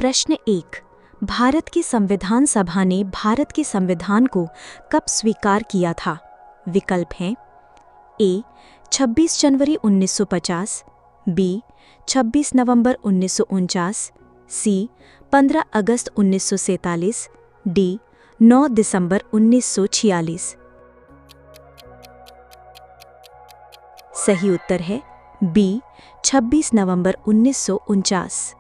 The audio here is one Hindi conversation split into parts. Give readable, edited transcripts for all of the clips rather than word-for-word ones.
प्रश्न 1। भारत की संविधान सभा ने भारत के संविधान को कब स्वीकार किया था? विकल्प हैं ए 26 जनवरी 1950, बी 26 नवंबर 1949, सी 15 अगस्त 1947, डी 9 दिसंबर 1946। सही उत्तर है बी 26 नवंबर 1949।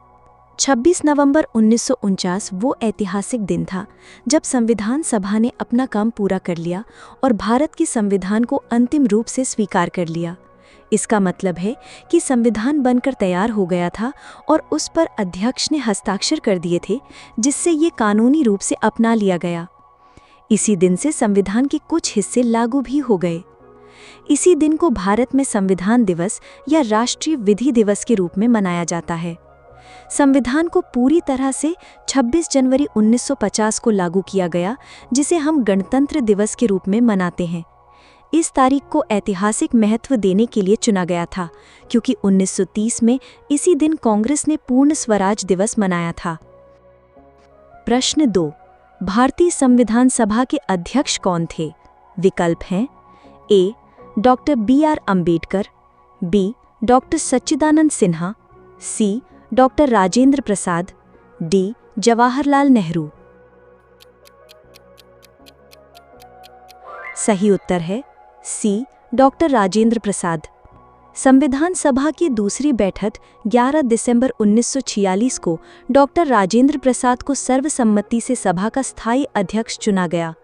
26 नवंबर 1949 वो ऐतिहासिक दिन था जब संविधान सभा ने अपना काम पूरा कर लिया और भारत के संविधान को अंतिम रूप से स्वीकार कर लिया। इसका मतलब है कि संविधान बनकर तैयार हो गया था और उस पर अध्यक्ष ने हस्ताक्षर कर दिए थे, जिससे ये कानूनी रूप से अपना लिया गया। इसी दिन से संविधान के कुछ हिस्से लागू भी हो गए। इसी दिन को भारत में संविधान दिवस या राष्ट्रीय विधि दिवस के रूप में मनाया जाता है। संविधान को पूरी तरह से 26 जनवरी 1950 को लागू किया गया, जिसे हम गणतंत्र दिवस के रूप में मनाते हैं। इस तारीख को ऐतिहासिक महत्व देने के लिए चुना गया था, क्योंकि 1930 में इसी दिन कांग्रेस ने पूर्ण स्वराज दिवस मनाया था। प्रश्न 2। भारतीय संविधान सभा के अध्यक्ष कौन थे? विकल्प हैं A doctor B.R. Ambedkar, B doctor Sachchidanand Sinha, C doctor Rajendra Prasad, D Jawaharlal Nehru. सही उत्तर है सी डॉक्टर राजेंद्र प्रसाद। संविधान सभा की दूसरी बैठक 11 दिसंबर 1946 को डॉक्टर राजेंद्र प्रसाद को सर्वसम्मति से सभा का स्थायी अध्यक्ष चुना गया।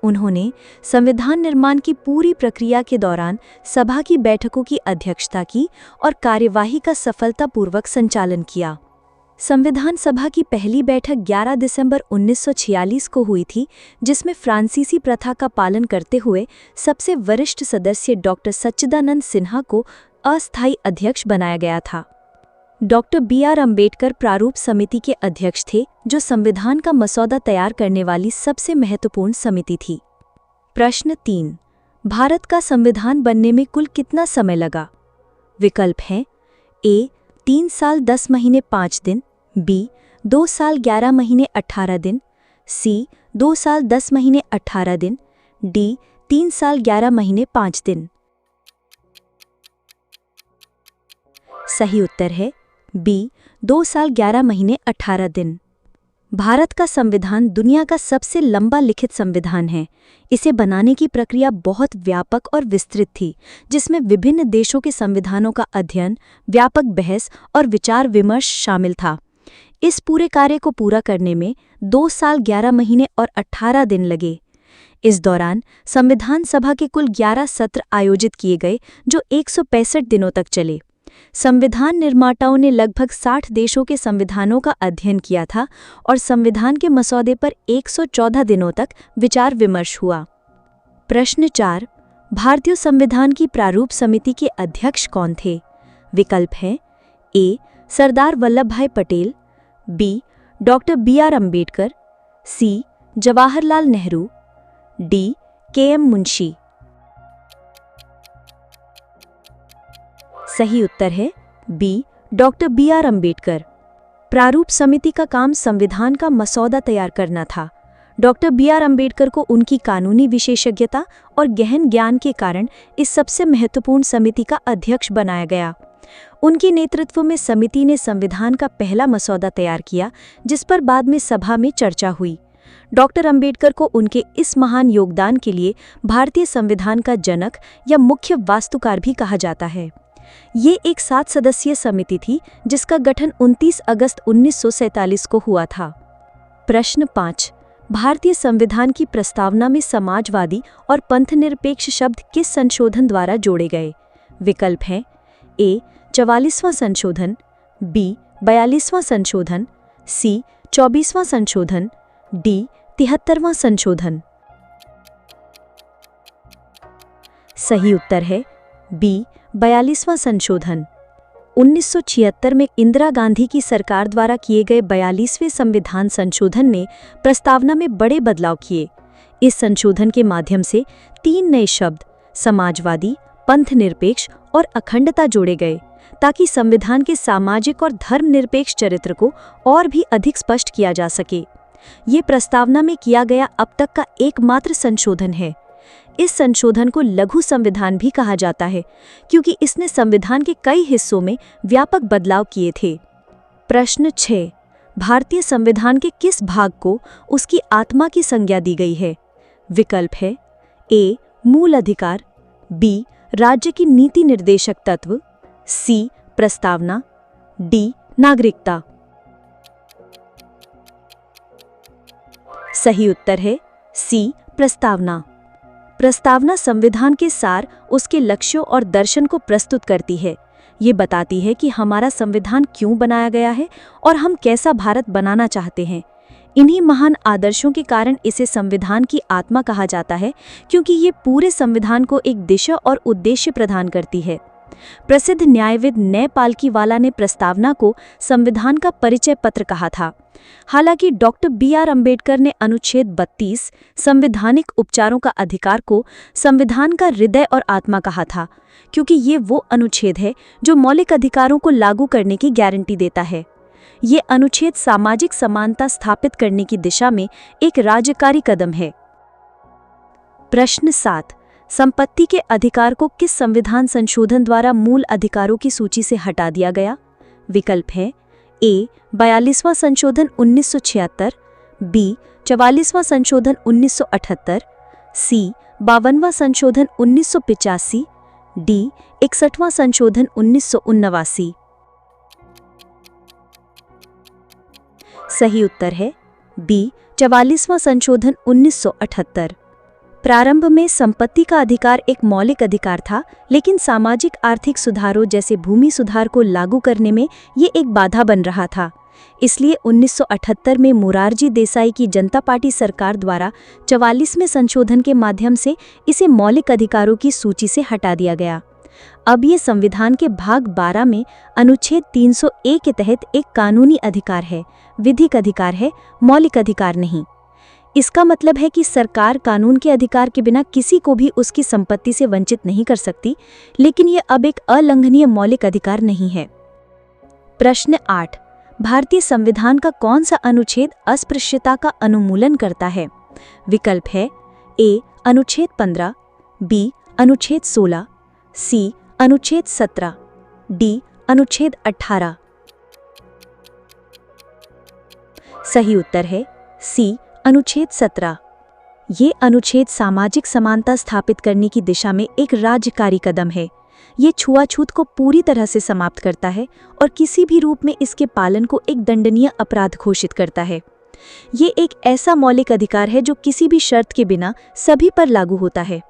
उन्होंने संविधान निर्माण की पूरी प्रक्रिया के दौरान सभा की बैठकों की अध्यक्षता की और कार्यवाही का सफलतापूर्वक संचालन किया। संविधान सभा की पहली बैठक 11 दिसंबर 1946 को हुई थी, जिसमें फ्रांसीसी प्रथा का पालन करते हुए सबसे वरिष्ठ सदस्य डॉक्टर सच्चिदानंद सिन्हा को अस्थायी अध्यक्ष बनाया गया था। Doctor B.R. अम्बेडकर प्रारूप समिति के अध्यक्ष थे, जो संविधान का मसौदा तैयार करने वाली सबसे महत्वपूर्ण समिति थी। प्रश्न 3। भारत का संविधान बनने में कुल कितना समय लगा? विकल्प हैं ए 3 साल 10 महीने 5 दिन, बी 2 साल 11 महीने 18 दिन, सी 2 साल 10 महीने 18 दिन, डी 3 साल 11 महीने 5 दिन। सही उत्तर है बी 2 साल 11 महीने 18 दिन। भारत का संविधान दुनिया का सबसे लंबा लिखित संविधान है। इसे बनाने की प्रक्रिया बहुत व्यापक और विस्तृत थी, जिसमें विभिन्न देशों के संविधानों का अध्ययन, व्यापक बहस और विचार विमर्श शामिल था। इस पूरे कार्य को पूरा करने में 2 साल 11 महीने और 18 दिन लगे। इस दौरान संविधान सभा के कुल 11 सत्र आयोजित किए गए, जो 165 दिनों तक चले। संविधान निर्माताओं ने लगभग 60 देशों के संविधानों का अध्ययन किया था और संविधान के मसौदे पर 114 दिनों तक विचार विमर्श हुआ। प्रश्न 4। भारतीय संविधान की प्रारूप समिति के अध्यक्ष कौन थे? विकल्प हैं ए Sardar Vallabh Bhai Patel, B doctor B.R. Ambedkar, C Jawaharlal Nehru, D K.M. Munshi. सही उत्तर है बी डॉक्टर B.R. अम्बेडकर। प्रारूप समिति का काम संविधान का मसौदा तैयार करना था। Doctor B.R. अम्बेडकर को उनकी कानूनी विशेषज्ञता और गहन ज्ञान के कारण इस सबसे महत्वपूर्ण समिति का अध्यक्ष बनाया गया। उनके नेतृत्व में समिति ने संविधान का पहला मसौदा तैयार किया, जिस पर बाद में सभा में चर्चा हुई। डॉक्टर अम्बेडकर को उनके इस महान योगदान के लिए भारतीय संविधान का जनक या मुख्य वास्तुकार भी कहा जाता है। ये एक 7 सदस्यीय समिति थी, जिसका गठन 29 अगस्त 1947 को हुआ था। प्रश्न 5। भारतीय संविधान की प्रस्तावना में समाजवादी और पंथनिरपेक्ष शब्द किस संशोधन द्वारा जोड़े गए? विकल्प हैं ए 44वां संशोधन, बी 42वां संशोधन, सी 24वां संशोधन, डी 73वां संशोधन। सही उत्तर है बी 42वां संशोधन। 1976 में इंदिरा गांधी की सरकार द्वारा किए गए 42वें संविधान संशोधन ने प्रस्तावना में बड़े बदलाव किए। इस संशोधन के माध्यम से 3 नए शब्द समाजवादी, पंथनिरपेक्ष और अखंडता जोड़े गए, ताकि संविधान के सामाजिक और धर्मनिरपेक्ष चरित्र को और भी अधिक स्पष्ट किया जा सके। ये प्रस्तावना में किया गया अब तक का एकमात्र संशोधन है। इस संशोधन को लघु संविधान भी कहा जाता है क्योंकि इसने संविधान के कई हिस्सों में व्यापक बदलाव किए थे। प्रश्न 6। भारतीय संविधान के किस भाग को उसकी आत्मा की संज्ञा दी गई है? विकल्प है ए मूल अधिकार, बी राज्य की नीति निर्देशक तत्व, सी प्रस्तावना, डी नागरिकता। सही उत्तर है सी प्रस्तावना। प्रस्तावना संविधान के सार, उसके लक्ष्यों और दर्शन को प्रस्तुत करती है। ये बताती है कि हमारा संविधान क्यों बनाया गया है और हम कैसा भारत बनाना चाहते हैं। इन्हीं महान आदर्शों के कारण इसे संविधान की आत्मा कहा जाता है क्योंकि ये पूरे संविधान को एक दिशा और उद्देश्य प्रदान करती है। प्रसिद्ध न्यायविद न्यायपालिकीवाला ने प्रस्तावना को संविधान का परिचय पत्र कहा था। हालांकि डॉक्टर B.R. अम्बेडकर ने अनुच्छेद 32 संवैधानिक उपचारों का अधिकार को संविधान का हृदय और आत्मा कहा था, क्योंकि ये वो अनुच्छेद है जो मौलिक अधिकारों को लागू करने की गारंटी देता है। ये अनुच्छेद सामाजिक समानता स्थापित करने की दिशा में एक राज्यकारी कदम है। प्रश्न 7। संपत्ति के अधिकार को किस संविधान संशोधन द्वारा मूल अधिकारों की सूची से हटा दिया गया? विकल्प है ए 42वां संशोधन 1976, बी 44वां संशोधन 1978, सी 52वां संशोधन 1985, डी 61वां संशोधन 1979। सही उत्तर है बी 44वां संशोधन 1978। प्रारंभ में संपत्ति का अधिकार एक मौलिक अधिकार था, लेकिन सामाजिक आर्थिक सुधारों जैसे भूमि सुधार को लागू करने में ये एक बाधा बन रहा था। इसलिए 1978 में मोरारजी देसाई की जनता पार्टी सरकार द्वारा 44वें संशोधन के माध्यम से इसे मौलिक अधिकारों की सूची से हटा दिया गया। अब ये संविधान के भाग 12 में अनुच्छेद 300A के तहत एक कानूनी अधिकार है, विधिक अधिकार है, मौलिक अधिकार नहीं। इसका मतलब है कि सरकार कानून के अधिकार के बिना किसी को भी उसकी संपत्ति से वंचित नहीं कर सकती, लेकिन यह अब एक अलंघनीय मौलिक अधिकार नहीं है। प्रश्न 8। भारतीय संविधान का कौन सा अनुच्छेद अस्पृश्यता का अनुमूलन करता है? विकल्प है ए अनुच्छेद 15, बी अनुच्छेद 16, सी अनुच्छेद 17, डी अनुच्छेद 18। सही उत्तर है सी अनुच्छेद 17। ये अनुच्छेद सामाजिक समानता स्थापित करने की दिशा में एक राज्यकारी कदम है। ये छुआछूत को पूरी तरह से समाप्त करता है और किसी भी रूप में इसके पालन को एक दंडनीय अपराध घोषित करता है। ये एक ऐसा मौलिक अधिकार है जो किसी भी शर्त के बिना सभी पर लागू होता है।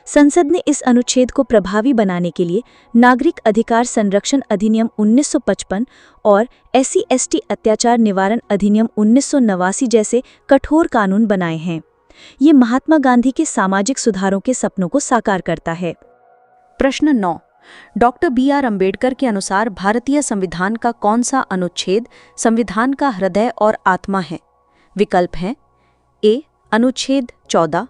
संसद ने इस अनुच्छेद को प्रभावी बनाने के लिए नागरिक अधिकार संरक्षण अधिनियम 1955 और SC/ST अत्याचार निवारण अधिनियम 1989 जैसे कठोर कानून बनाए हैं। ये महात्मा गांधी के सामाजिक सुधारों के सपनों को साकार करता है। प्रश्न 9। Doctor B.R. अम्बेडकर के अनुसार भारतीय संविधान का कौन सा अनुच्छेद संविधान का हृदय और आत्मा है? विकल्प हैं ए अनुच्छेद 14,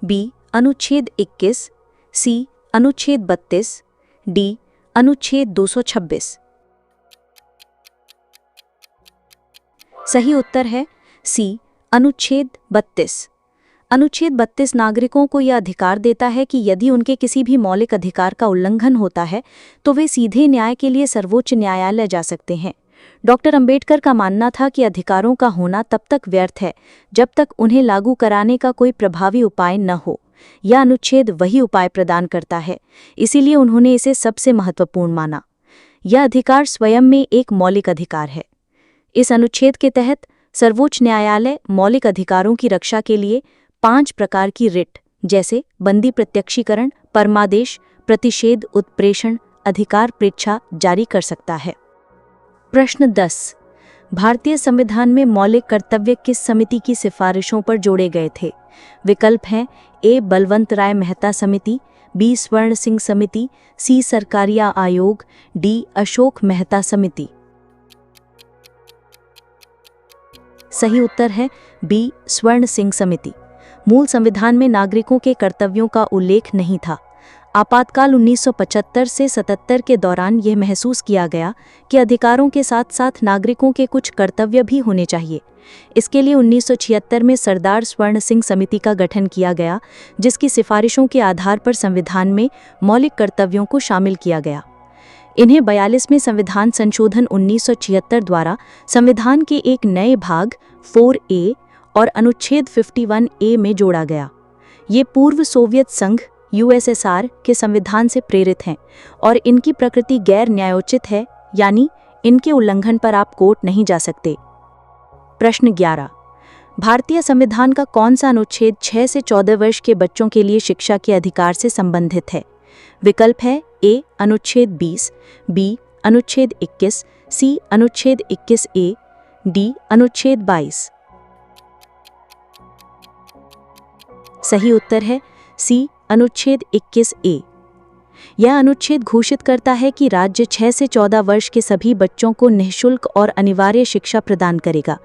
बी अनुच्छेद 21, सी अनुच्छेद 32, डी अनुच्छेद 226। सही उत्तर है सी अनुच्छेद 32। अनुच्छेद 32 नागरिकों को यह अधिकार देता है कि यदि उनके किसी भी मौलिक अधिकार का उल्लंघन होता है तो वे सीधे न्याय के लिए सर्वोच्च न्यायालय जा सकते हैं। डॉक्टर अंबेडकर का मानना था कि अधिकारों का होना तब तक व्यर्थ है जब तक उन्हें लागू कराने का कोई प्रभावी उपाय न हो। यह अनुच्छेद वही उपाय प्रदान करता है, इसीलिए उन्होंने इसे सबसे महत्वपूर्ण माना। यह अधिकार स्वयं में एक मौलिक अधिकार है। इस अनुच्छेद के तहत सर्वोच्च न्यायालय मौलिक अधिकारों की रक्षा के लिए 5 प्रकार की रिट जैसे बंदी प्रत्यक्षीकरण, परमादेश, प्रतिषेध, उत्प्रेषण, अधिकार परीक्षा जारी कर सकता है। प्रश्न 10। भारतीय संविधान में मौलिक कर्तव्य किस समिति की सिफारिशों पर जोड़े गए थे? विकल्प हैं ए बलवंत राय मेहता समिति, बी स्वर्ण सिंह समिति, सी सरकारिया आयोग, डी अशोक मेहता समिति। सही उत्तर है बी स्वर्ण सिंह समिति। मूल संविधान में नागरिकों के कर्तव्यों का उल्लेख नहीं था। आपातकाल 1975 से 77 के दौरान यह महसूस किया गया कि अधिकारों के साथ साथ नागरिकों के कुछ कर्तव्य भी होने चाहिए। इसके लिए 1976 में सरदार स्वर्ण सिंह समिति का गठन किया गया, जिसकी सिफारिशों के आधार पर संविधान में मौलिक कर्तव्यों को शामिल किया गया। इन्हें 42वें संविधान संशोधन 1976 द्वारा संविधान के एक नए भाग 4A और अनुच्छेद 51A में जोड़ा गया। ये पूर्व सोवियत संघ USSR के संविधान से प्रेरित हैं और इनकी प्रकृति गैर न्यायोचित है, यानी इनके उल्लंघन पर आप कोर्ट नहीं जा सकते। प्रश्न 11। भारतीय संविधान का कौन सा अनुच्छेद 6 से 14 वर्ष के बच्चों के लिए शिक्षा के अधिकार से संबंधित है? विकल्प है A अनुच्छेद 20, B अनुच्छेद 21, C अनुच्छेद 21A, D अनुच्छेद 22। सही उत्तर है C अनुच्छेद 21A। यह अनुच्छेद घोषित करता है कि राज्य 6 से 14 वर्ष के सभी बच्चों को निःशुल्क और अनिवार्य शिक्षा प्रदान करेगा।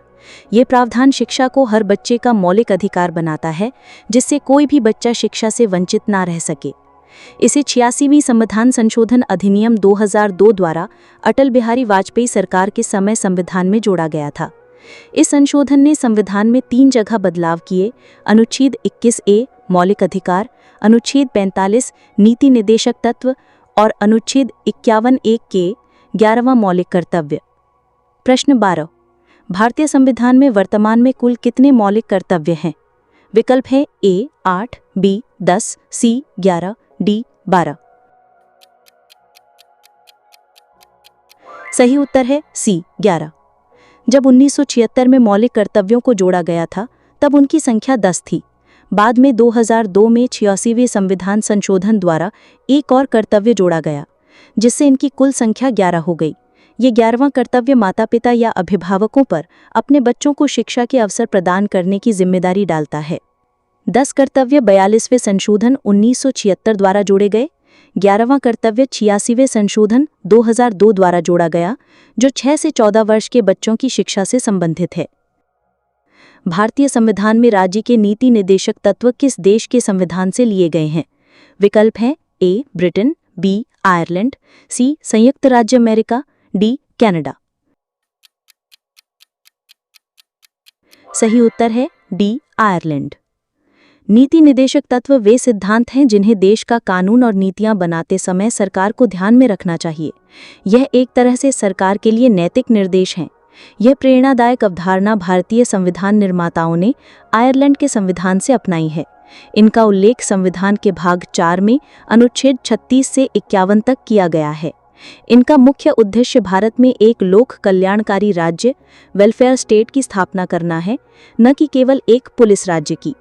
ये प्रावधान शिक्षा को हर बच्चे का मौलिक अधिकार बनाता है, जिससे कोई भी बच्चा शिक्षा से वंचित ना रह सके। इसे 86वीं संविधान संशोधन अधिनियम 2002 द्वारा अटल बिहारी वाजपेयी सरकार के समय संविधान में जोड़ा गया था। इस संशोधन ने संविधान में 3 जगह बदलाव किए: अनुच्छेद 21A मौलिक अधिकार, अनुच्छेद 45 नीति निर्देशक तत्व और अनुच्छेद 51A के 11वां मौलिक कर्तव्य। प्रश्न 12। भारतीय संविधान में वर्तमान में कुल कितने मौलिक कर्तव्य हैं? विकल्प है A 8, B 10, C 11, D 12। सही उत्तर है C 11। जब 1976 में मौलिक कर्तव्यों को जोड़ा गया था, तब उनकी संख्या 10 थी। बाद में 2002 में 86वें संविधान संशोधन द्वारा एक और कर्तव्य जोड़ा गया, जिससे इनकी कुल संख्या 11 हो गई। ये 11वां कर्तव्य माता पिता या अभिभावकों पर अपने बच्चों को शिक्षा के अवसर प्रदान करने की जिम्मेदारी डालता है। 10 कर्तव्य 42वें संशोधन 1976 द्वारा जोड़े गए। 11वां कर्तव्य 86वें संशोधन 2002 द्वारा जोड़ा गया, जो 6 से 14 वर्ष के बच्चों की शिक्षा से संबंधित है। भारतीय संविधान में राज्य के नीति निर्देशक तत्व किस देश के संविधान से लिए गए हैं? विकल्प हैं A Britain, B Ireland, C संयुक्त राज्य अमेरिका, D कनाडा। सही उत्तर है D आयरलैंड। नीति निर्देशक तत्व वे सिद्धांत हैं जिन्हें देश का कानून और नीतियां बनाते समय सरकार को ध्यान में रखना चाहिए। यह एक तरह से सरकार के लिए नैतिक निर्देश हैं। यह प्रेरणादायक अवधारणा भारतीय संविधान निर्माताओं ने आयरलैंड के संविधान से अपनाई है। इनका उल्लेख संविधान के भाग 4 में अनुच्छेद 36 से 51 तक किया गया है। इनका मुख्य उद्देश्य भारत में एक लोक कल्याणकारी राज्य वेलफेयर स्टेट की स्थापना करना है, न कि केवल एक पुलिस राज्य की।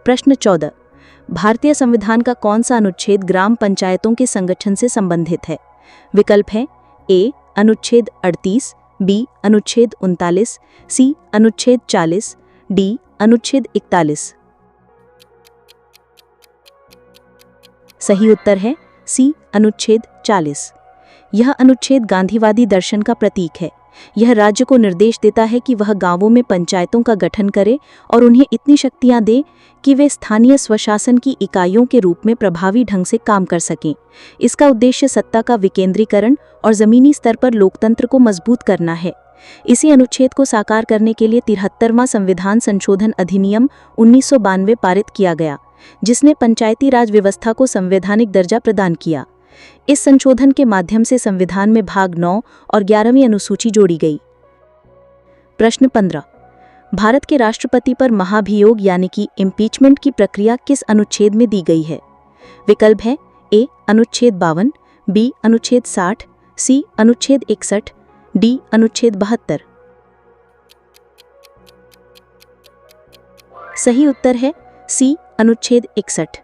प्रश्न 14। भारतीय संविधान का कौन सा अनुच्छेद ग्राम पंचायतों के संगठन से संबंधित है? विकल्प है A अनुच्छेद 38, B अनुच्छेद 39, C अनुच्छेद 40, D अनुच्छेद 41। सही उत्तर है C अनुच्छेद 40। यह अनुच्छेद गांधीवादी दर्शन का प्रतीक है। यह राज्य को निर्देश देता है कि वह गांवों में पंचायतों का गठन करे और उन्हें इतनी शक्तियां दे कि वे स्थानीय स्वशासन की इकाइयों के रूप में प्रभावी ढंग से काम कर सकें। इसका उद्देश्य सत्ता का विकेंद्रीकरण और जमीनी स्तर पर लोकतंत्र को मजबूत करना है। इसी अनुच्छेद को साकार करने के लिए 73वां संविधान संशोधन अधिनियम 1992 पारित किया गया, जिसने पंचायती राज व्यवस्था को संवैधानिक दर्जा प्रदान किया। इस संशोधन के माध्यम से संविधान में भाग 9 और 11वीं अनुसूची जोड़ी गई। प्रश्न 15। भारत के राष्ट्रपति पर महाभियोग यानी कि इम्पीचमेंट की प्रक्रिया किस अनुच्छेद में दी गई है? विकल्प है A अनुच्छेद 52, B अनुच्छेद 60, C अनुच्छेद 61, D अनुच्छेद 72। सही उत्तर है C अनुच्छेद 61।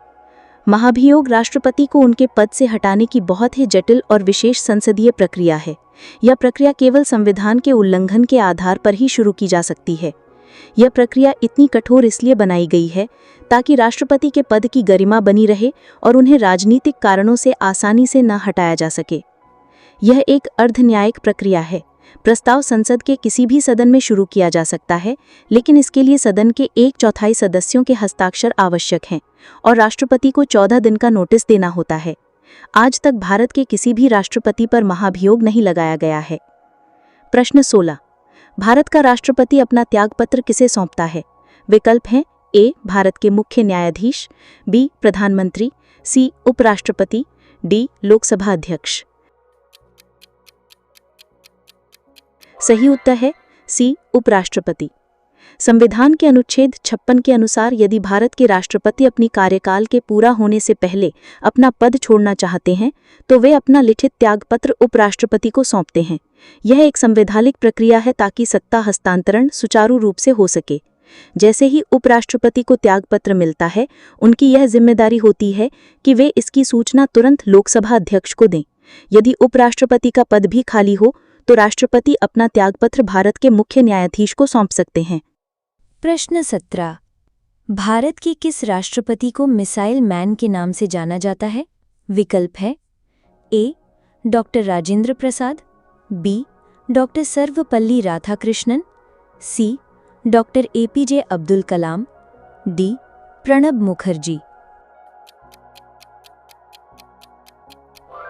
महाभियोग राष्ट्रपति को उनके पद से हटाने की बहुत ही जटिल और विशेष संसदीय प्रक्रिया है। यह प्रक्रिया केवल संविधान के उल्लंघन के आधार पर ही शुरू की जा सकती है। यह प्रक्रिया इतनी कठोर इसलिए बनाई गई है ताकि राष्ट्रपति के पद की गरिमा बनी रहे और उन्हें राजनीतिक कारणों से आसानी से न हटाया जा सके। यह एक अर्धन्यायिक प्रक्रिया है प्रस्ताव संसद के किसी भी सदन में शुरू किया जा सकता है, लेकिन इसके लिए सदन के 1/4 सदस्यों के हस्ताक्षर आवश्यक हैं और राष्ट्रपति को 14 दिन का नोटिस देना होता है। आज तक भारत के किसी भी राष्ट्रपति पर महाभियोग नहीं लगाया गया है। प्रश्न 16। भारत का राष्ट्रपति अपना त्यागपत्र किसे सौंपता है? विकल्प हैं ए. भारत के मुख्य न्यायाधीश, बी. प्रधानमंत्री, सी. उपराष्ट्रपति, डी. लोकसभा अध्यक्ष। सही उत्तर है सी. उपराष्ट्रपति। संविधान के अनुच्छेद 56 के अनुसार यदि भारत के राष्ट्रपति अपनी कार्यकाल के पूरा होने से पहले अपना पद छोड़ना चाहते हैं तो वे अपना लिखित त्यागपत्र उपराष्ट्रपति को सौंपते हैं। यह एक संवैधानिक प्रक्रिया है ताकि सत्ता हस्तांतरण सुचारू रूप से हो सके। जैसे ही उपराष्ट्रपति को त्यागपत्र मिलता है, उनकी यह जिम्मेदारी होती है कि वे इसकी सूचना तुरंत लोकसभा अध्यक्ष को दें। यदि उपराष्ट्रपति का पद भी खाली हो तो राष्ट्रपति अपना त्यागपत्र भारत के मुख्य न्यायाधीश को सौंप सकते हैं। प्रश्न 17। भारत के किस राष्ट्रपति को मिसाइल मैन के नाम से जाना जाता है? विकल्प है ए. डॉक्टर राजेंद्र प्रसाद, बी. डॉक्टर सर्वपल्ली राधाकृष्णन, सी. Doctor APJ Abdul Kalam, D. Pranab Mukherjee.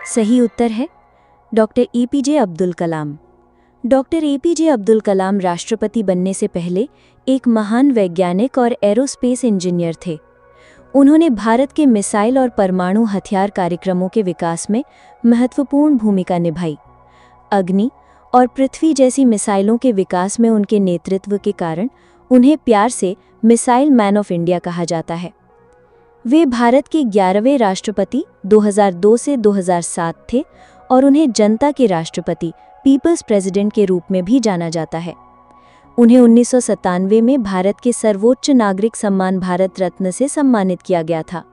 सही उत्तर है doctor APJ Abdul Kalam. Doctor APJ Abdul Kalam राष्ट्रपति बनने से पहले एक महान वैज्ञानिक और एरोस्पेस इंजीनियर थे। उन्होंने भारत के मिसाइल और परमाणु हथियार कार्यक्रमों के विकास में महत्वपूर्ण भूमिका निभाई। अग्नि और पृथ्वी जैसी मिसाइलों के विकास में उनके नेतृत्व के कारण उन्हें प्यार से मिसाइल मैन ऑफ इंडिया कहा जाता है। वे भारत के 11वें राष्ट्रपति 2002 से 2007 थे और उन्हें जनता के राष्ट्रपति पीपल्स प्रेसिडेंट के रूप में भी जाना जाता है। उन्हें 1997 में भारत के सर्वोच्च नागरिक सम्मान भारत रत्न से सम्मानित किया गया था।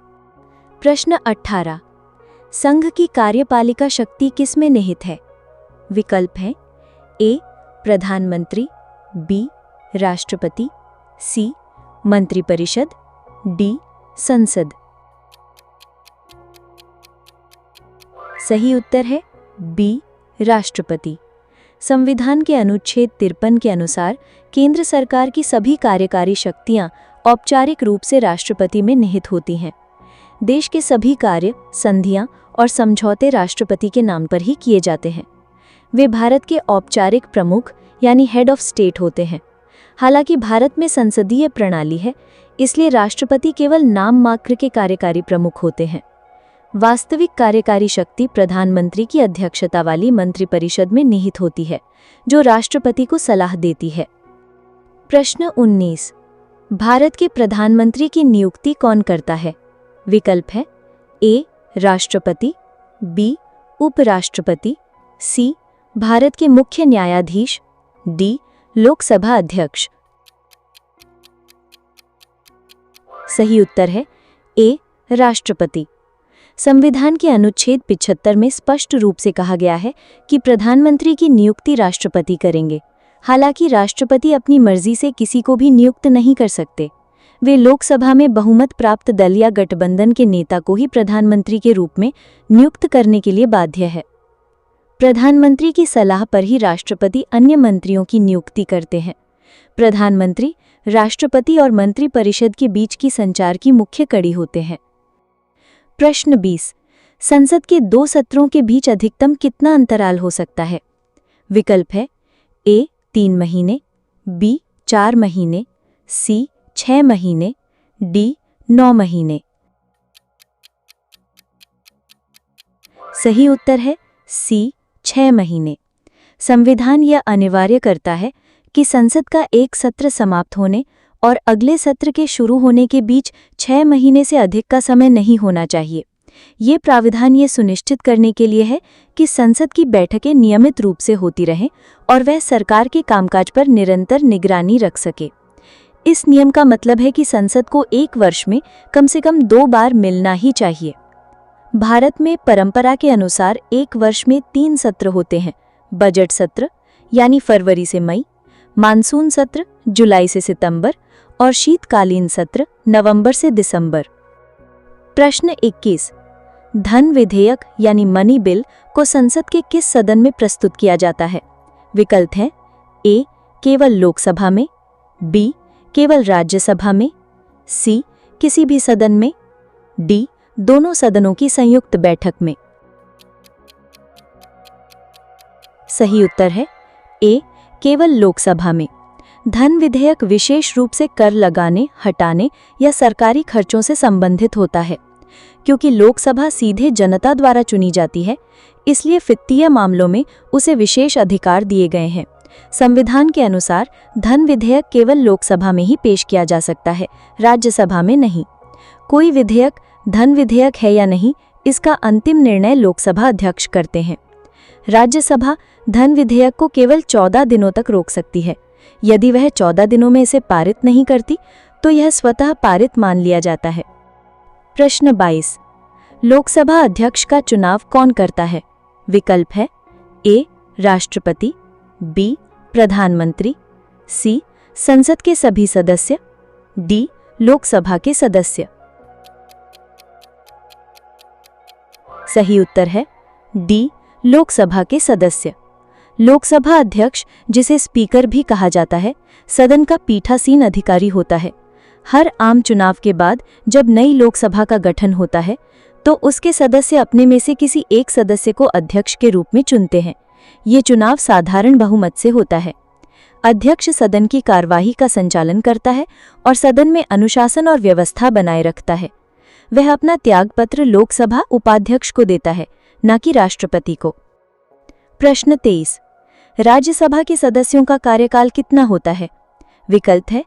प्रश्न 18। संघ की कार्यपालिका शक्ति किसमें निहित है? विकल्प हैं ए. प्रधानमंत्री, बी. राष्ट्रपति, सी. मंत्रिपरिषद, डी. संसद। सही उत्तर है बी. राष्ट्रपति। संविधान के अनुच्छेद 53 के अनुसार केंद्र सरकार की सभी कार्यकारी शक्तियां औपचारिक रूप से राष्ट्रपति में निहित होती हैं। देश के सभी कार्य, संधियां और समझौते राष्ट्रपति के नाम पर ही किए जाते हैं। वे भारत के औपचारिक प्रमुख यानी हेड ऑफ स्टेट होते हैं। हालांकि भारत में संसदीय प्रणाली है, इसलिए राष्ट्रपति केवल नाम मात्र के कार्यकारी प्रमुख होते हैं। वास्तविक कार्यकारी शक्ति प्रधानमंत्री की अध्यक्षता वाली मंत्रिपरिषद में निहित होती है, जो राष्ट्रपति को सलाह देती है। प्रश्न 19। भारत के प्रधानमंत्री की नियुक्ति कौन करता है? विकल्प है ए. राष्ट्रपति, बी. उपराष्ट्रपति, सी. भारत के मुख्य न्यायाधीश, डी. लोकसभा अध्यक्ष। सही उत्तर है ए. राष्ट्रपति। संविधान के अनुच्छेद 75 में स्पष्ट रूप से कहा गया है कि प्रधानमंत्री की नियुक्ति राष्ट्रपति करेंगे। हालांकि राष्ट्रपति अपनी मर्जी से किसी को भी नियुक्त नहीं कर सकते। वे लोकसभा में बहुमत प्राप्त दल या गठबंधन के नेता को ही प्रधानमंत्री के रूप में नियुक्त करने के लिए बाध्य है। प्रधानमंत्री की सलाह पर ही राष्ट्रपति अन्य मंत्रियों की नियुक्ति करते हैं। प्रधानमंत्री राष्ट्रपति और मंत्रिपरिषद के बीच की संचार की मुख्य कड़ी होते हैं। प्रश्न 20। संसद के 2 सत्रों के बीच अधिकतम कितना अंतराल हो सकता है? विकल्प है ए. 3 महीने, बी. 4 महीने, सी. 6 महीने, डी. 9 महीने। सही उत्तर है सी. 6 महीने। संविधान यह अनिवार्य करता है कि संसद का एक सत्र समाप्त होने और अगले सत्र के शुरू होने के बीच 6 महीने से अधिक का समय नहीं होना चाहिए। ये प्राविधान ये सुनिश्चित करने के लिए है कि संसद की बैठकें नियमित रूप से होती रहें और वह सरकार के कामकाज पर निरंतर निगरानी रख सके। इस नियम का मतलब है कि संसद को एक वर्ष में कम से कम 2 बार मिलना ही चाहिए। भारत में परंपरा के अनुसार एक वर्ष में 3 सत्र होते हैं: बजट सत्र यानी फरवरी से मई, मानसून सत्र जुलाई से सितंबर और शीतकालीन सत्र नवंबर से दिसंबर। प्रश्न 21। धन विधेयक यानी मनी बिल को संसद के किस सदन में प्रस्तुत किया जाता है? विकल्प हैं ए केवल लोकसभा में, बी केवल राज्यसभा में, सी किसी भी सदन में, डी दोनों सदनों की संयुक्त बैठक में। सही उत्तर है ए केवल लोकसभा में। धन विधेयक विशेष रूप से कर लगाने, हटाने या सरकारी खर्चों से संबंधित होता है। क्योंकि लोकसभा सीधे जनता द्वारा चुनी जाती है, इसलिए वित्तीय मामलों में उसे विशेष अधिकार दिए गए हैं। संविधान के अनुसार धन विधेयक केवल लोकसभा में ही पेश किया जा सकता है, राज्यसभा में नहीं। कोई विधेयक धन विधेयक है या नहीं, इसका अंतिम निर्णय लोकसभा अध्यक्ष करते हैं। राज्यसभा धन विधेयक को केवल 14 दिनों तक रोक सकती है। यदि वह 14 दिनों में इसे पारित नहीं करती तो यह स्वतः पारित मान लिया जाता है। प्रश्न 22। लोकसभा अध्यक्ष का चुनाव कौन करता है? विकल्प है ए राष्ट्रपति, बी प्रधानमंत्री, सी संसद के सभी सदस्य, डी लोकसभा के सदस्य। सही उत्तर है डी लोकसभा के सदस्य। लोकसभा अध्यक्ष, जिसे स्पीकर भी कहा जाता है, सदन का पीठासीन अधिकारी होता है। हर आम चुनाव के बाद जब नई लोकसभा का गठन होता है तो उसके सदस्य अपने में से किसी एक सदस्य को अध्यक्ष के रूप में चुनते हैं। ये चुनाव साधारण बहुमत से होता है। अध्यक्ष सदन की कार्यवाही का संचालन करता है और सदन में अनुशासन और व्यवस्था बनाए रखता है। वह अपना त्यागपत्र लोकसभा उपाध्यक्ष को देता है, न कि राष्ट्रपति को। प्रश्न 23। राज्यसभा के सदस्यों का कार्यकाल कितना होता है? विकल्प है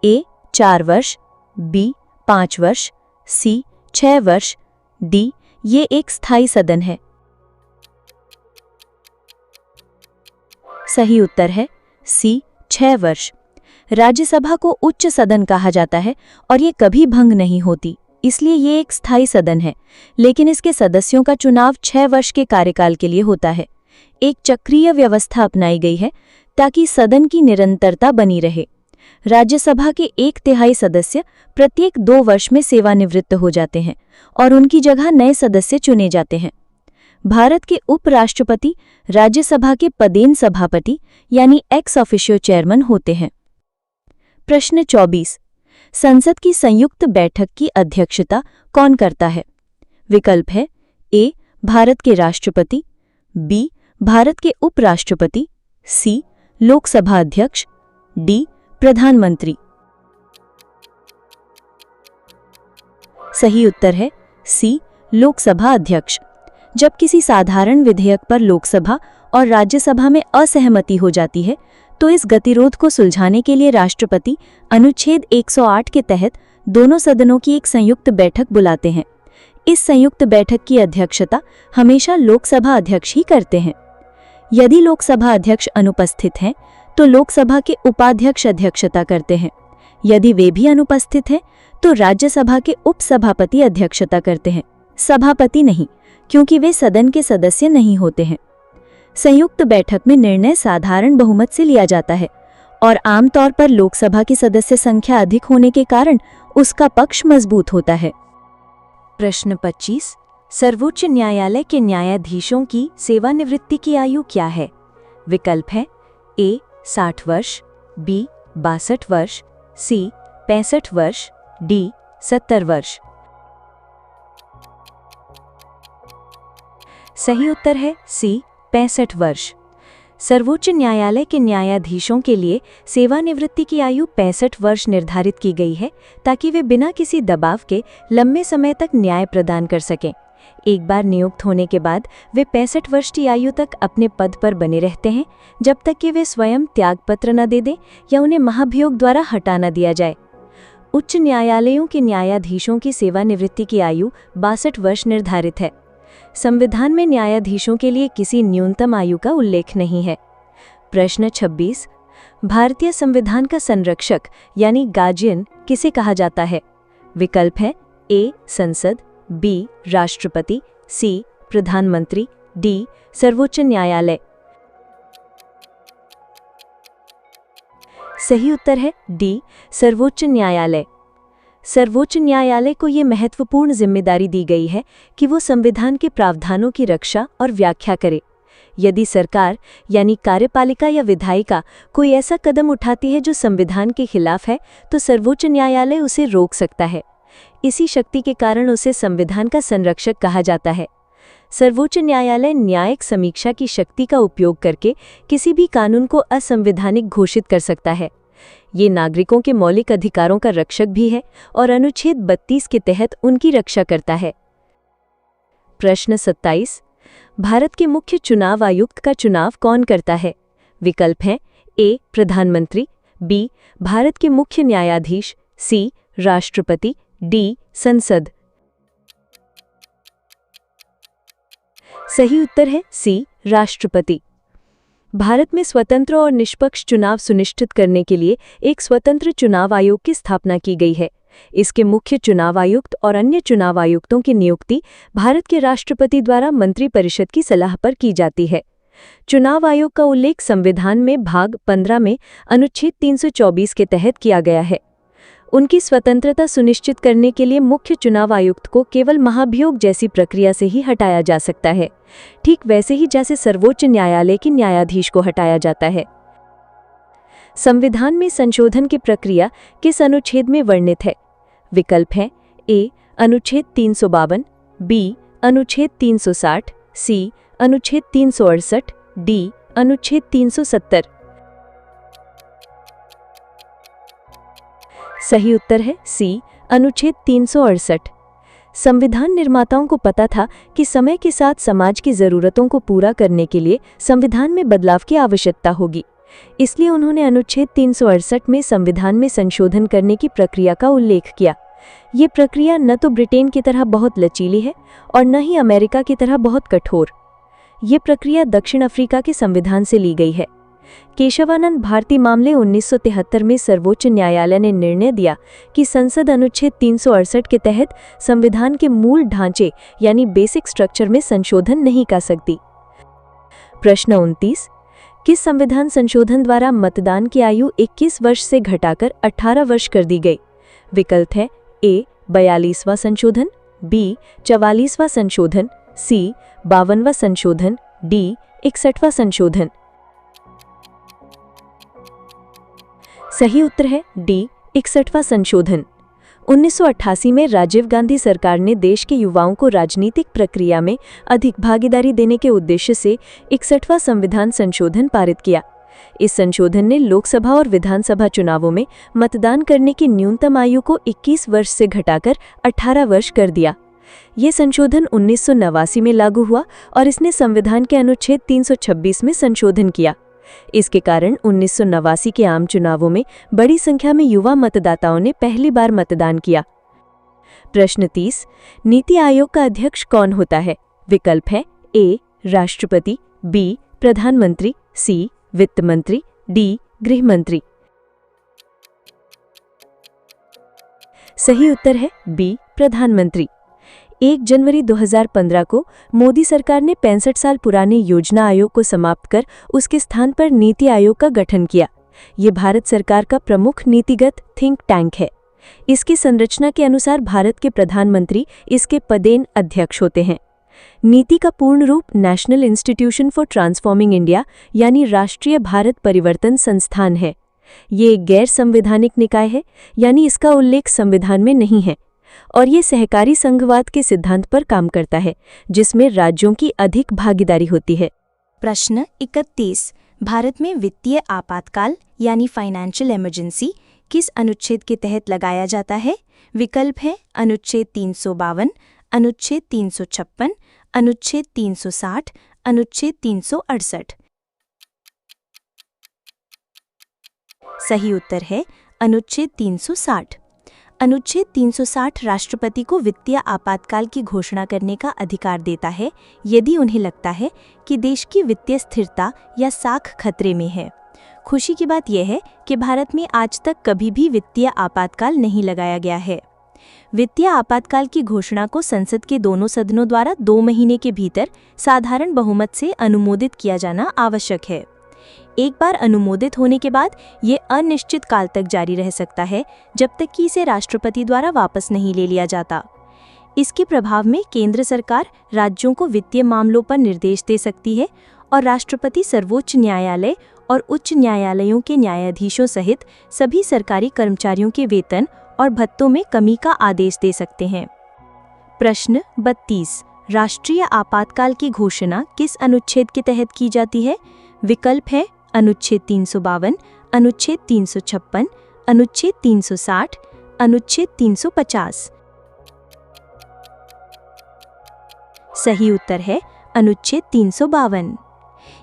ए 4 वर्ष, बी 5 वर्ष, सी 6 वर्ष, डी ये एक स्थायी सदन है। सही उत्तर है सी 6 वर्ष। राज्यसभा को उच्च सदन कहा जाता है और ये कभी भंग नहीं होती, इसलिए ये एक स्थायी सदन है। लेकिन इसके सदस्यों का चुनाव 6 वर्ष के कार्यकाल के लिए होता है। एक चक्रीय व्यवस्था अपनाई गई है ताकि सदन की निरंतरता बनी रहे। राज्यसभा के 1/3 सदस्य प्रत्येक 2 वर्ष में सेवानिवृत्त हो जाते हैं और उनकी जगह नए सदस्य चुने जाते हैं। भारत के उपराष्ट्रपति राज्यसभा के पदेन सभापति यानी एक्स ऑफिशियो चेयरमैन होते हैं। प्रश्न 24। संसद की संयुक्त बैठक की अध्यक्षता कौन करता है? विकल्प है ए भारत के राष्ट्रपति, बी भारत के उपराष्ट्रपति, सी लोकसभा अध्यक्ष, डी प्रधानमंत्री। सही उत्तर है सी लोकसभा अध्यक्ष। जब किसी साधारण विधेयक पर लोकसभा और राज्यसभा में असहमति हो जाती है तो इस गतिरोध को सुलझाने के लिए राष्ट्रपति अनुच्छेद 108 के तहत दोनों सदनों की एक संयुक्त बैठक बुलाते हैं। इस संयुक्त बैठक की अध्यक्षता हमेशा लोकसभा अध्यक्ष ही करते हैं। यदि लोकसभा अध्यक्ष अनुपस्थित हैं तो लोकसभा के उपाध्यक्ष अध्यक्षता करते हैं। यदि वे भी अनुपस्थित हैं तो राज्यसभा के उपसभापति अध्यक्षता करते हैं, सभापति नहीं, क्योंकि वे सदन के सदस्य नहीं होते हैं। संयुक्त बैठक में निर्णय साधारण बहुमत से लिया जाता है और आमतौर पर लोकसभा की सदस्य संख्या अधिक होने के कारण उसका पक्ष मजबूत होता है। प्रश्न 25। सर्वोच्च न्यायालय के न्यायाधीशों की सेवानिवृत्ति की आयु क्या है? विकल्प है ए 60 वर्ष, बी 62 वर्ष, सी 65 वर्ष, डी 70 वर्ष। सही उत्तर है सी 65 वर्ष। सर्वोच्च न्यायालय के न्यायाधीशों के लिए सेवानिवृत्ति की आयु 65 वर्ष निर्धारित की गई है ताकि वे बिना किसी दबाव के लंबे समय तक न्याय प्रदान कर सकें। एक बार नियुक्त होने के बाद वे 65 वर्ष की आयु तक अपने पद पर बने रहते हैं जब तक कि वे स्वयं त्यागपत्र न दे दें या उन्हें महाभियोग द्वारा हटा न दिया जाए। उच्च न्यायालयों के न्यायाधीशों की सेवानिवृत्ति की आयु 62 वर्ष निर्धारित है। संविधान में न्यायाधीशों के लिए किसी न्यूनतम आयु का उल्लेख नहीं है। प्रश्न 26। भारतीय संविधान का संरक्षक यानी गार्जियन किसे कहा जाता है? विकल्प है ए संसद, बी राष्ट्रपति, सी प्रधानमंत्री, डी सर्वोच्च न्यायालय। सही उत्तर है डी सर्वोच्च न्यायालय। सर्वोच्च न्यायालय को ये महत्वपूर्ण जिम्मेदारी दी गई है कि वो संविधान के प्रावधानों की रक्षा और व्याख्या करे। यदि सरकार यानी कार्यपालिका या विधायिका कोई ऐसा कदम उठाती है जो संविधान के खिलाफ है, तो सर्वोच्च न्यायालय उसे रोक सकता है। इसी शक्ति के कारण उसे संविधान का संरक्षक कहा जाता है। सर्वोच्च न्यायालय न्यायिक समीक्षा की शक्ति का उपयोग करके किसी भी कानून को असंवैधानिक घोषित कर सकता है। ये नागरिकों के मौलिक अधिकारों का रक्षक भी है और अनुच्छेद 32 के तहत उनकी रक्षा करता है। प्रश्न 27। भारत के मुख्य चुनाव आयुक्त का चुनाव कौन करता है? विकल्प हैं ए. प्रधानमंत्री, बी. भारत के मुख्य न्यायाधीश, सी. राष्ट्रपति, डी. संसद। सही उत्तर है सी. राष्ट्रपति। भारत में स्वतंत्र और निष्पक्ष चुनाव सुनिश्चित करने के लिए एक स्वतंत्र चुनाव आयोग की स्थापना की गई है। इसके मुख्य चुनाव आयुक्त और अन्य चुनाव आयुक्तों की नियुक्ति भारत के राष्ट्रपति द्वारा मंत्रिपरिषद की सलाह पर की जाती है। चुनाव आयोग का उल्लेख संविधान में भाग 15 में अनुच्छेद 324 के तहत किया गया है। उनकी स्वतंत्रता सुनिश्चित करने के लिए मुख्य चुनाव आयुक्त को केवल महाभियोग जैसी प्रक्रिया से ही हटाया जा सकता है, ठीक वैसे ही जैसे सर्वोच्च न्यायालय के न्यायाधीश को हटाया जाता है। संविधान में संशोधन की प्रक्रिया किस अनुच्छेद में वर्णित है? विकल्प हैं ए. अनुच्छेद 352, बी. अनुच्छेद 360, सी. अनुच्छेद 368, डी. अनुच्छेद 370। सही उत्तर है सी. अनुच्छेद 368। संविधान निर्माताओं को पता था कि समय के साथ समाज की जरूरतों को पूरा करने के लिए संविधान में बदलाव की आवश्यकता होगी। इसलिए उन्होंने अनुच्छेद 368 में संविधान में संशोधन करने की प्रक्रिया का उल्लेख किया। ये प्रक्रिया न तो ब्रिटेन की तरह बहुत लचीली है और न ही अमेरिका की तरह बहुत कठोर। ये प्रक्रिया दक्षिण अफ्रीका के संविधान से ली गई है। केशवानंद भारती मामले 1973 में सर्वोच्च न्यायालय ने निर्णय दिया कि संसद अनुच्छेद 368 के तहत संविधान के मूल ढांचे यानी बेसिक स्ट्रक्चर में संशोधन नहीं कर सकती। प्रश्न 29। किस संविधान संशोधन द्वारा मतदान की आयु 21 वर्ष से घटाकर 18 वर्ष कर दी गई? विकल्प है ए. 42वां संशोधन, बी. 44वां संशोधन, सी. 52वां संशोधन, डी. 61वां संशोधन। सही उत्तर है डी. 61वां संशोधन। 1988 में राजीव गांधी सरकार ने देश के युवाओं को राजनीतिक प्रक्रिया में अधिक भागीदारी देने के उद्देश्य से 61वां संविधान संशोधन पारित किया। इस संशोधन ने लोकसभा और विधानसभा चुनावों में मतदान करने की न्यूनतम आयु को 21 वर्ष से घटाकर 18 वर्ष कर दिया। ये संशोधन 1989 में लागू हुआ और इसने संविधान के अनुच्छेद 326 में संशोधन किया। इसके कारण 1989 के आम चुनावों में बड़ी संख्या में युवा मतदाताओं ने पहली बार मतदान किया। प्रश्न 30। नीति आयोग का अध्यक्ष कौन होता है? विकल्प है ए. राष्ट्रपति, बी. प्रधानमंत्री, सी. वित्त मंत्री, डी. गृह मंत्री। सही उत्तर है बी. प्रधानमंत्री। 1 जनवरी 2015 को मोदी सरकार ने 65 साल पुराने योजना आयोग को समाप्त कर उसके स्थान पर नीति आयोग का गठन किया। ये भारत सरकार का प्रमुख नीतिगत थिंक टैंक है। इसकी संरचना के अनुसार भारत के प्रधानमंत्री इसके पदेन अध्यक्ष होते हैं। नीति का पूर्ण रूप national institution for transforming India यानी राष्ट्रीय भारत परिवर्तन संस्थान है। ये एक गैर संवैधानिक निकाय है, यानी इसका उल्लेख संविधान में नहीं है, और ये सहकारी संघवाद के सिद्धांत पर काम करता है, जिसमें राज्यों की अधिक भागीदारी होती है। प्रश्न 31। भारत में वित्तीय आपातकाल यानी फाइनेंशियल इमरजेंसी किस अनुच्छेद के तहत लगाया जाता है? विकल्प है अनुच्छेद 352, अनुच्छेद 356, अनुच्छेद 360, अनुच्छेद 368। सही उत्तर है अनुच्छेद 360। अनुच्छेद 360 राष्ट्रपति को वित्तीय आपातकाल की घोषणा करने का अधिकार देता है यदि उन्हें लगता है कि देश की वित्तीय स्थिरता या साख खतरे में है। खुशी की बात यह है कि भारत में आज तक कभी भी वित्तीय आपातकाल नहीं लगाया गया है। वित्तीय आपातकाल की घोषणा को संसद के दोनों सदनों द्वारा 2 महीने के भीतर साधारण बहुमत से अनुमोदित किया जाना आवश्यक है। एक बार अनुमोदित होने के बाद ये अनिश्चित काल तक जारी रह सकता है, जब तक कि इसे राष्ट्रपति द्वारा वापस नहीं ले लिया जाता। इसके प्रभाव में केंद्र सरकार राज्यों को वित्तीय मामलों पर निर्देश दे सकती है और राष्ट्रपति सर्वोच्च न्यायालय और उच्च न्यायालयों के न्यायाधीशों सहित सभी सरकारी कर्मचारियों के वेतन और भत्तों में कमी का आदेश दे सकते हैं। प्रश्न 32। राष्ट्रीय आपातकाल की घोषणा किस अनुच्छेद के तहत की जाती है? विकल्प है अनुच्छेद 352, अनुच्छेद 356, अनुच्छेद 360, अनुच्छेद 350। सही उत्तर है अनुच्छेद 352।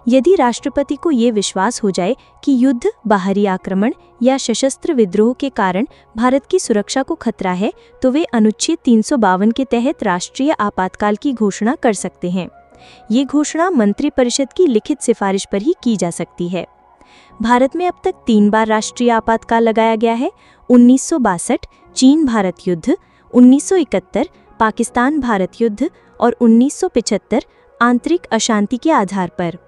यदि राष्ट्रपति को ये विश्वास हो जाए कि युद्ध, बाहरी आक्रमण या सशस्त्र विद्रोह के कारण भारत की सुरक्षा को खतरा है, तो वे अनुच्छेद 352 के तहत राष्ट्रीय आपातकाल की घोषणा कर सकते हैं। ये घोषणा मंत्रिपरिषद की लिखित सिफारिश पर ही की जा सकती है। भारत में अब तक 3 बार राष्ट्रीय आपातकाल लगाया गया है। 1962 चीन भारत युद्ध, 1971 पाकिस्तान भारत युद्ध और 1975 आंतरिक अशांति के आधार पर।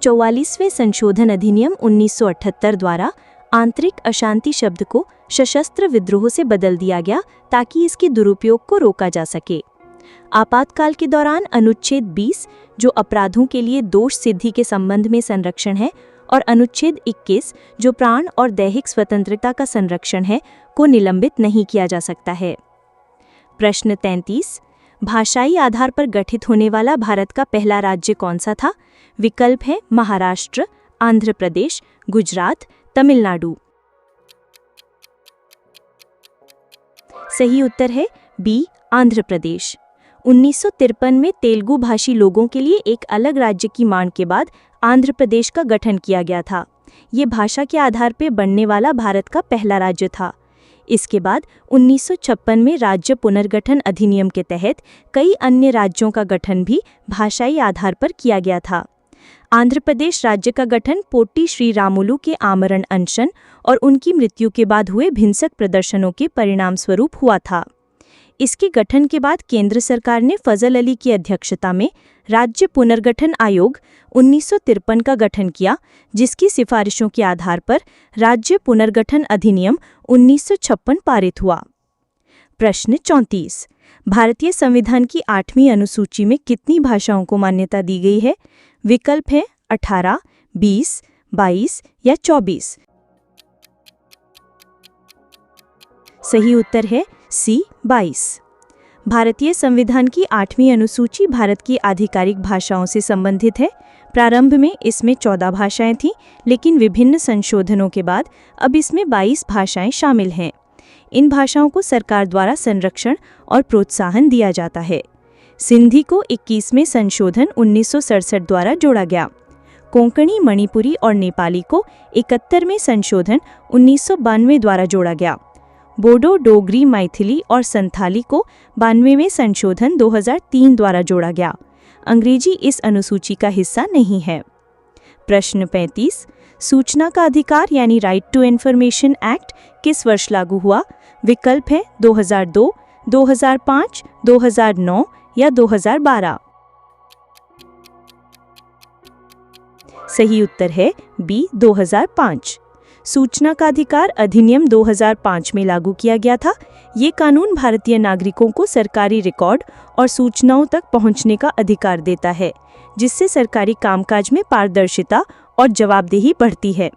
44वें संशोधन अधिनियम 1978 द्वारा आंतरिक अशांति शब्द को सशस्त्र विद्रोह से बदल दिया गया ताकि इसके दुरुपयोग को रोका जा सके। आपातकाल के दौरान अनुच्छेद 20 जो अपराधों के लिए दोष सिद्धि के संबंध में संरक्षण है और अनुच्छेद 21 जो प्राण और दैहिक स्वतंत्रता का संरक्षण है को निलंबित नहीं किया जा सकता है। प्रश्न 33। भाषाई आधार पर गठित होने वाला भारत का पहला राज्य कौन सा था? विकल्प है महाराष्ट्र, आंध्र प्रदेश, गुजरात, तमिलनाडु। सही उत्तर है बी, आंध्र प्रदेश। 1953 में तेलुगु भाषी लोगों के लिए एक अलग राज्य की मांग के बाद आंध्र प्रदेश का गठन किया गया था। ये भाषा के आधार पर बनने वाला भारत का पहला राज्य था। इसके बाद 1956 में राज्य पुनर्गठन अधिनियम के तहत कई अन्य राज्यों का गठन भी भाषाई आधार पर किया गया था। आंध्र प्रदेश राज्य का गठन पोट्टी श्री रामुलु के आमरण अनशन और उनकी मृत्यु के बाद हुए हिंसक प्रदर्शनों के परिणाम स्वरूप हुआ था। इसके गठन के बाद केंद्र सरकार ने फजल अली की अध्यक्षता में राज्य पुनर्गठन आयोग 1953 का गठन किया, जिसकी सिफारिशों के आधार पर राज्य पुनर्गठन अधिनियम 1956 पारित हुआ। प्रश्न 34। भारतीय संविधान की 8वीं अनुसूची में कितनी भाषाओं को मान्यता दी गई है? विकल्प है 18, 20, 22 या 24। सही उत्तर है सी, 22। भारतीय संविधान की 8वीं अनुसूची भारत की आधिकारिक भाषाओं से संबंधित है। प्रारंभ में इसमें 14 भाषाएं थीं, लेकिन विभिन्न संशोधनों के बाद अब इसमें 22 भाषाएं शामिल हैं। इन भाषाओं को सरकार द्वारा संरक्षण और प्रोत्साहन दिया जाता है। सिंधी को 21वें संशोधन 1967 द्वारा जोड़ा गया। कोंकणी, मणिपुरी और नेपाली को 71वें संशोधन 1992 द्वारा जोड़ा गया। बोडो, डोगरी, मैथिली और संथाली को 92वें संशोधन 2003 द्वारा जोड़ा गया। अंग्रेजी इस अनुसूची का हिस्सा नहीं है। प्रश्न 35। सूचना का अधिकार यानी राइट टू इन्फॉर्मेशन एक्ट किस वर्ष लागू हुआ? विकल्प है 2002, 2005, 2009 या 2012। सही उत्तर है बी, 2005। सूचना का अधिकार अधिनियम 2005 में लागू किया गया था। ये कानून भारतीय नागरिकों को सरकारी रिकॉर्ड और सूचनाओं तक पहुंचने का अधिकार देता है, जिससे सरकारी कामकाज में पारदर्शिता और जवाबदेही बढ़ती है।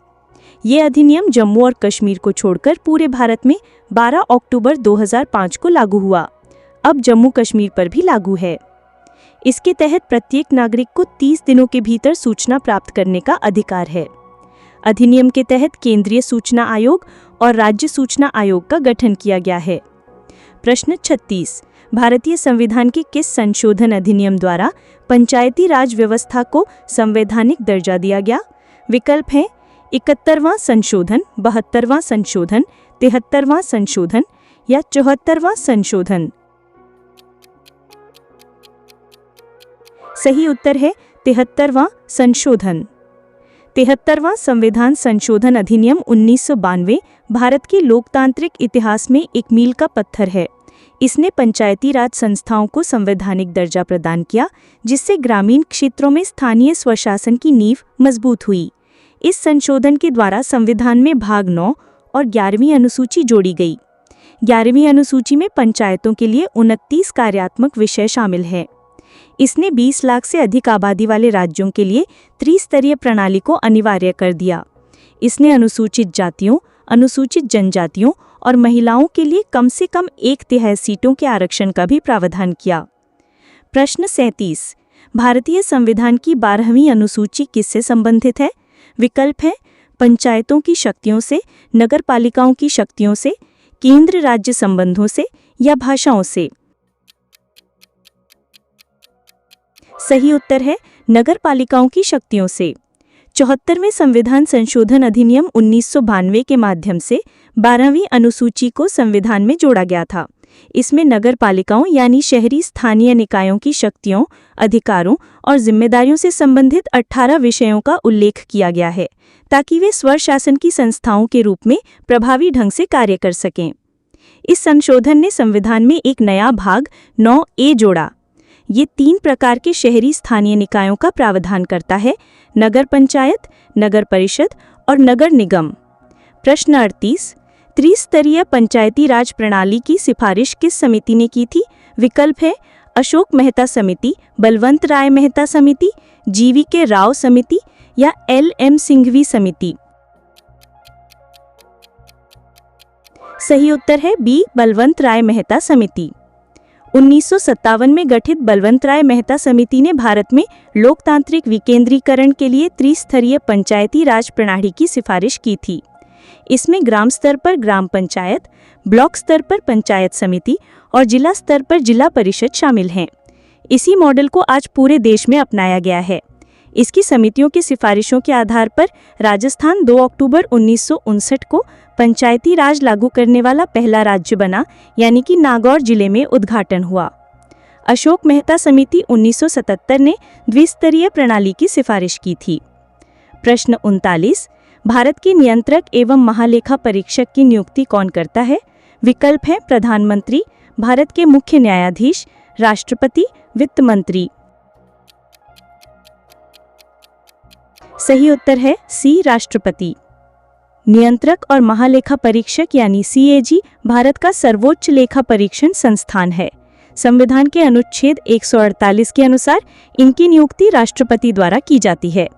ये अधिनियम जम्मू और कश्मीर को छोड़कर पूरे भारत में 12 अक्टूबर 2005 को लागू हुआ। अब जम्मू कश्मीर पर भी लागू है। इसके तहत प्रत्येक नागरिक को 30 दिनों के भीतर सूचना प्राप्त करने का अधिकार है। अधिनियम के तहत केंद्रीय सूचना आयोग और राज्य सूचना आयोग का गठन किया गया है। प्रश्न 36। भारतीय संविधान के किस संशोधन अधिनियम द्वारा पंचायती राज व्यवस्था को संवैधानिक दर्जा दिया गया? विकल्प है 71वां संशोधन, 72वां संशोधन, 73वां संशोधन या 74वां संशोधन। सही उत्तर है 73वां संशोधन। 73वां संविधान संशोधन अधिनियम 1992 भारत के लोकतांत्रिक इतिहास में एक मील का पत्थर है। इसने पंचायती राज संस्थाओं को संवैधानिक दर्जा प्रदान किया, जिससे ग्रामीण क्षेत्रों में स्थानीय स्वशासन की नींव मजबूत हुई। इस संशोधन के द्वारा संविधान में भाग 9 और 11वीं अनुसूची जोड़ी गई। 11वीं अनुसूची में पंचायतों के लिए 29 कार्यात्मक विषय शामिल हैं। इसने 20 लाख से अधिक आबादी वाले राज्यों के लिए त्रिस्तरीय प्रणाली को अनिवार्य कर दिया। इसने अनुसूचित जातियों, अनुसूचित जनजातियों और महिलाओं के लिए कम से कम 1/3 सीटों के आरक्षण का भी प्रावधान किया। प्रश्न 37। भारतीय संविधान की 12वीं अनुसूची किससे संबंधित है? विकल्प है पंचायतों की शक्तियों से, नगरपालिकाओं की शक्तियों से, केंद्र राज्य संबंधों से या भाषाओं से। सही उत्तर है नगरपालिकाओं की शक्तियों से। 74वें संविधान संशोधन अधिनियम 1992 के माध्यम से 12वीं अनुसूची को संविधान में जोड़ा गया था। इसमें नगरपालिकाओं यानी शहरी स्थानीय निकायों की शक्तियों, अधिकारों और जिम्मेदारियों से संबंधित 18 विषयों का उल्लेख किया गया है, ताकि वे स्वशासन की संस्थाओं के रूप में प्रभावी ढंग से कार्य कर सकें। इस संशोधन ने संविधान में एक नया भाग 9A जोड़ा। ये 3 प्रकार के शहरी स्थानीय निकायों का प्रावधान करता है: नगर पंचायत, नगर परिषद और नगर निगम। प्रश्न 38। त्रिस्तरीय पंचायती राज प्रणाली की सिफारिश किस समिति ने की थी? विकल्प है अशोक मेहता समिति, बलवंत राय मेहता समिति, GVK राव समिति या LM सिंघवी समिति। सही उत्तर है बी, बलवंत राय मेहता समिति। 1957 में गठित बलवंत राय मेहता समिति ने भारत में लोकतांत्रिक विकेंद्रीकरण के लिए त्रिस्तरीय पंचायती राज प्रणाली की सिफारिश की थी। इसमें ग्राम स्तर पर ग्राम पंचायत, ब्लॉक स्तर पर पंचायत समिति और जिला स्तर पर जिला परिषद शामिल हैं। इसी मॉडल को आज पूरे देश में अपनाया गया है। इसकी समितियों की सिफारिशों के आधार पर राजस्थान 2 अक्टूबर 1959 को पंचायती राज लागू करने वाला पहला राज्य बना, यानी कि नागौर जिले में उद्घाटन हुआ। अशोक मेहता समिति 1977 ने द्विस्तरीय प्रणाली की सिफारिश की थी। प्रश्न 39। भारत के नियंत्रक एवं महालेखा परीक्षक की नियुक्ति कौन करता है? विकल्प है प्रधानमंत्री, भारत के मुख्य न्यायाधीश, राष्ट्रपति, वित्त मंत्री। सही उत्तर है सी, राष्ट्रपति। नियंत्रक और महालेखा परीक्षक यानी CAG भारत का सर्वोच्च लेखा परीक्षण संस्थान है। संविधान के अनुच्छेद 148 के अनुसार इनकी नियुक्ति राष्ट्रपति द्वारा की जाती है।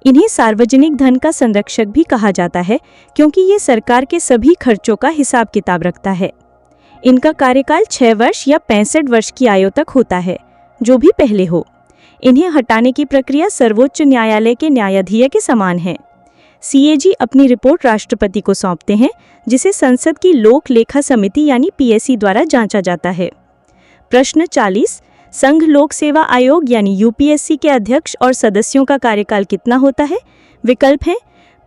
इन्हें सार्वजनिक धन का संरक्षक भी कहा जाता है, क्योंकि ये सरकार के सभी खर्चों का हिसाब किताब रखता है। इनका कार्यकाल 6 वर्ष या 65 वर्ष की आयु तक होता है, जो भी पहले हो। इन्हें हटाने की प्रक्रिया सर्वोच्च न्यायालय के न्यायाधीश के समान है। CAG अपनी रिपोर्ट राष्ट्रपति को सौंपते हैं, जिसे संसद की लोक लेखा समिति यानी PSC द्वारा जांचा जाता है। प्रश्न 40। संघ लोक सेवा आयोग यानी UPSC के अध्यक्ष और सदस्यों का कार्यकाल कितना होता है? विकल्प है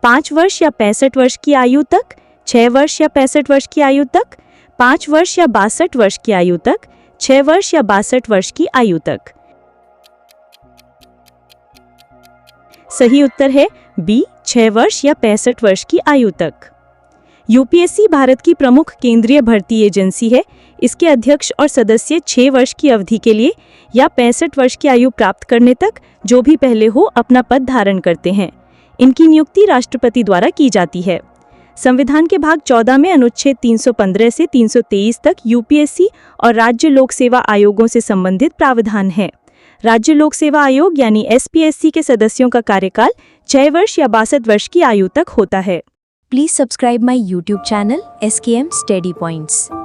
5 वर्ष या 65 वर्ष की आयु तक, 6 वर्ष या 65 वर्ष की आयु तक, 5 वर्ष या 62 वर्ष की आयु तक, 6 वर्ष या 62 वर्ष की आयु तक। सही उत्तर है बी, 6 वर्ष या 65 वर्ष की आयु तक। UPSC भारत की प्रमुख केंद्रीय भर्ती एजेंसी है। इसके अध्यक्ष और सदस्य 6 वर्ष की अवधि के लिए या 65 वर्ष की आयु प्राप्त करने तक, जो भी पहले हो, अपना पद धारण करते हैं। इनकी नियुक्ति राष्ट्रपति द्वारा की जाती है। संविधान के भाग 14 में अनुच्छेद 315 से 323 तक UPSC और राज्य लोक सेवा आयोगों से संबंधित प्रावधान है। राज्य लोक सेवा आयोग यानी SPSC के सदस्यों का कार्यकाल 6 वर्ष या 62 वर्ष की आयु तक होता है। Please subscribe my YouTube channel SKM Study Points.